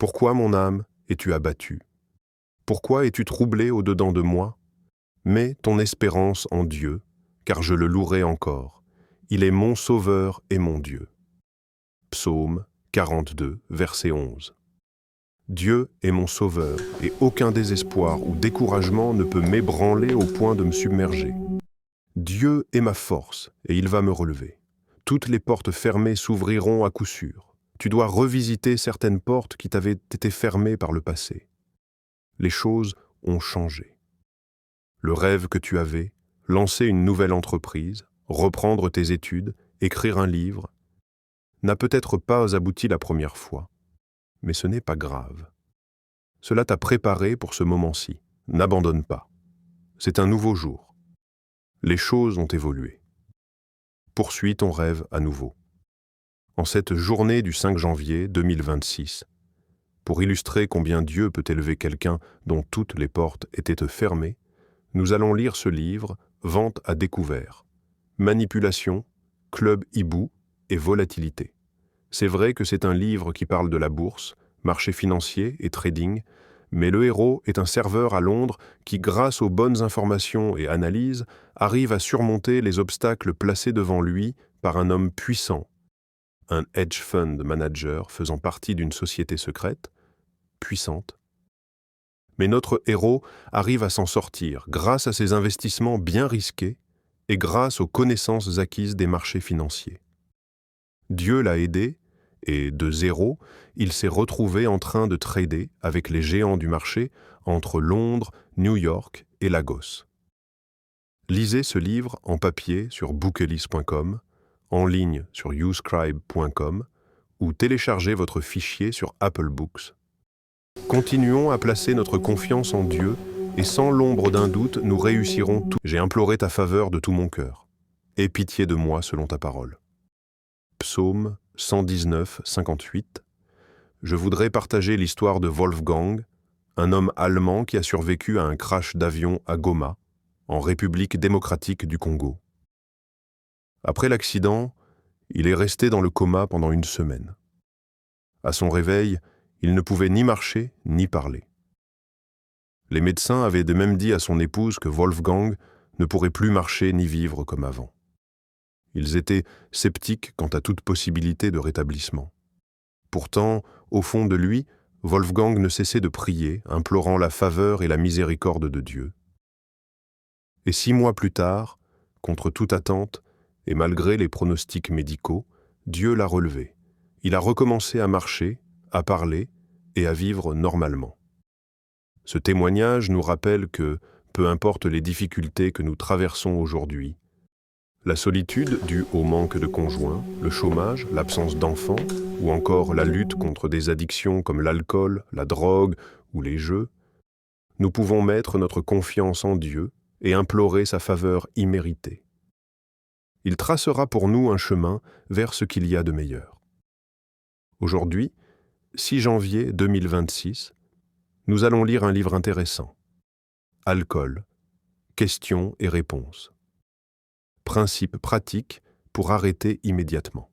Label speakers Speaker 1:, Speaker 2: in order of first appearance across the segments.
Speaker 1: Pourquoi, mon âme, es-tu abattue? Pourquoi es-tu troublée au-dedans de moi? Mets ton espérance en Dieu, car je le louerai encore. Il est mon Sauveur et mon Dieu. Psaume 42, verset 11. Dieu est mon Sauveur, et aucun désespoir ou découragement ne peut m'ébranler au point de me submerger. Dieu est ma force, et il va me relever. Toutes les portes fermées s'ouvriront à coup sûr. Tu dois revisiter certaines portes qui t'avaient été fermées par le passé. Les choses ont changé. Le rêve que tu avais, lancer une nouvelle entreprise, reprendre tes études, écrire un livre, n'a peut-être pas abouti la première fois, mais ce n'est pas grave. Cela t'a préparé pour ce moment-ci. N'abandonne pas. C'est un nouveau jour. Les choses ont évolué. Poursuis ton rêve à nouveau. En cette journée du 5 janvier 2026, pour illustrer combien Dieu peut élever quelqu'un dont toutes les portes étaient fermées, nous allons lire ce livre, Vente à découvert, manipulation, club hibou et volatilité. C'est vrai que c'est un livre qui parle de la bourse, marché financier et trading, mais le héros est un serveur à Londres qui, grâce aux bonnes informations et analyses, arrive à surmonter les obstacles placés devant lui par un homme puissant, un hedge fund manager faisant partie d'une société secrète, puissante. Mais notre héros arrive à s'en sortir grâce à ses investissements bien risqués et grâce aux connaissances acquises des marchés financiers. Dieu l'a aidé et, de zéro, il s'est retrouvé en train de trader avec les géants du marché entre Londres, New York et Lagos. Lisez ce livre en papier sur bookelis.com, en ligne sur uscribe.com ou téléchargez votre fichier sur Apple Books. Continuons à placer notre confiance en Dieu et sans l'ombre d'un doute, nous réussirons tout. J'ai imploré ta faveur de tout mon cœur. Aie pitié de moi selon ta parole. Psaume 119, 58. Je voudrais partager l'histoire de Wolfgang, un homme allemand qui a survécu à un crash d'avion à Goma, en République démocratique du Congo. Après l'accident, il est resté dans le coma pendant une semaine. À son réveil, il ne pouvait ni marcher ni parler. Les médecins avaient de même dit à son épouse que Wolfgang ne pourrait plus marcher ni vivre comme avant. Ils étaient sceptiques quant à toute possibilité de rétablissement. Pourtant, au fond de lui, Wolfgang ne cessait de prier, implorant la faveur et la miséricorde de Dieu. Et 6 mois plus tard, contre toute attente, et malgré les pronostics médicaux, Dieu l'a relevé. Il a recommencé à marcher, à parler et à vivre normalement. Ce témoignage nous rappelle que, peu importe les difficultés que nous traversons aujourd'hui, la solitude due au manque de conjoint, le chômage, l'absence d'enfants, ou encore la lutte contre des addictions comme l'alcool, la drogue ou les jeux, nous pouvons mettre notre confiance en Dieu et implorer sa faveur imméritée. Il tracera pour nous un chemin vers ce qu'il y a de meilleur. Aujourd'hui, 6 janvier 2026, nous allons lire un livre intéressant. Alcool, questions et réponses. Principes pratiques pour arrêter immédiatement.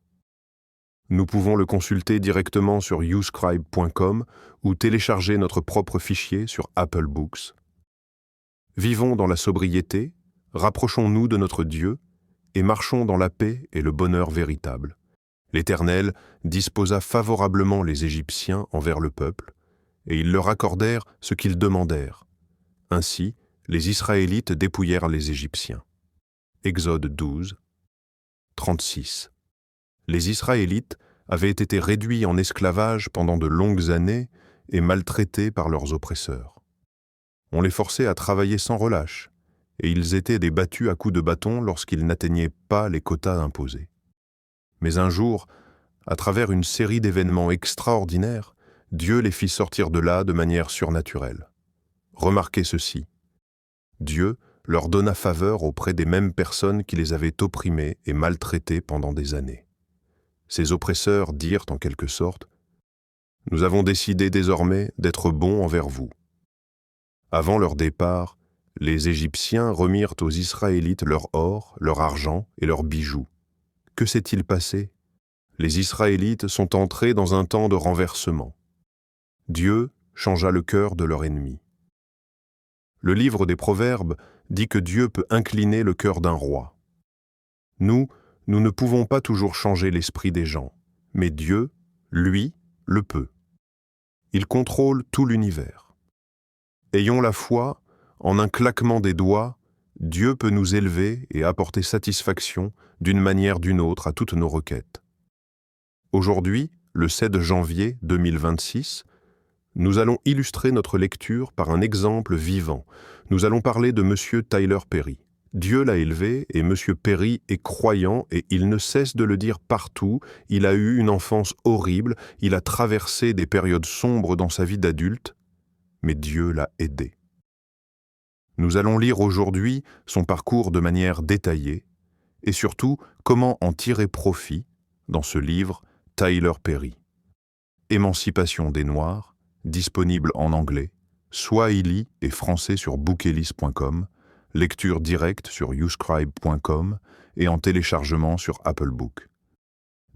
Speaker 1: Nous pouvons le consulter directement sur uscribe.com ou télécharger notre propre fichier sur Apple Books. Vivons dans la sobriété, rapprochons-nous de notre Dieu et marchons dans la paix et le bonheur véritable. L'Éternel disposa favorablement les Égyptiens envers le peuple, et ils leur accordèrent ce qu'ils demandèrent. Ainsi, les Israélites dépouillèrent les Égyptiens. Exode 12, 36. Les Israélites avaient été réduits en esclavage pendant de longues années et maltraités par leurs oppresseurs. On les forçait à travailler sans relâche, et ils étaient débattus à coups de bâton lorsqu'ils n'atteignaient pas les quotas imposés. Mais un jour, à travers une série d'événements extraordinaires, Dieu les fit sortir de là de manière surnaturelle. Remarquez ceci. Dieu leur donna faveur auprès des mêmes personnes qui les avaient opprimés et maltraités pendant des années. Ces oppresseurs dirent en quelque sorte « Nous avons décidé désormais d'être bons envers vous. » Avant leur départ, les Égyptiens remirent aux Israélites leur or, leur argent et leurs bijoux. Que s'est-il passé? Les Israélites sont entrés dans un temps de renversement. Dieu changea le cœur de leur ennemi. Le livre des Proverbes dit que Dieu peut incliner le cœur d'un roi. Nous ne pouvons pas toujours changer l'esprit des gens, mais Dieu, lui, le peut. Il contrôle tout l'univers. Ayons la foi, en un claquement des doigts, Dieu peut nous élever et apporter satisfaction d'une manière ou d'une autre à toutes nos requêtes. Aujourd'hui, le 7 janvier 2026, nous allons illustrer notre lecture par un exemple vivant. Nous allons parler de M. Tyler Perry. Dieu l'a élevé et M. Perry est croyant et il ne cesse de le dire partout. Il a eu une enfance horrible, il a traversé des périodes sombres dans sa vie d'adulte, mais Dieu l'a aidé. Nous allons lire aujourd'hui son parcours de manière détaillée et surtout comment en tirer profit dans ce livre Tyler Perry. Émancipation des Noirs, disponible en anglais, swahili et français sur bookelis.com, lecture directe sur youscribe.com et en téléchargement sur Apple Book.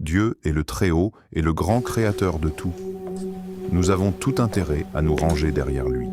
Speaker 1: Dieu est le Très-Haut et le grand créateur de tout. Nous avons tout intérêt à nous ranger derrière lui.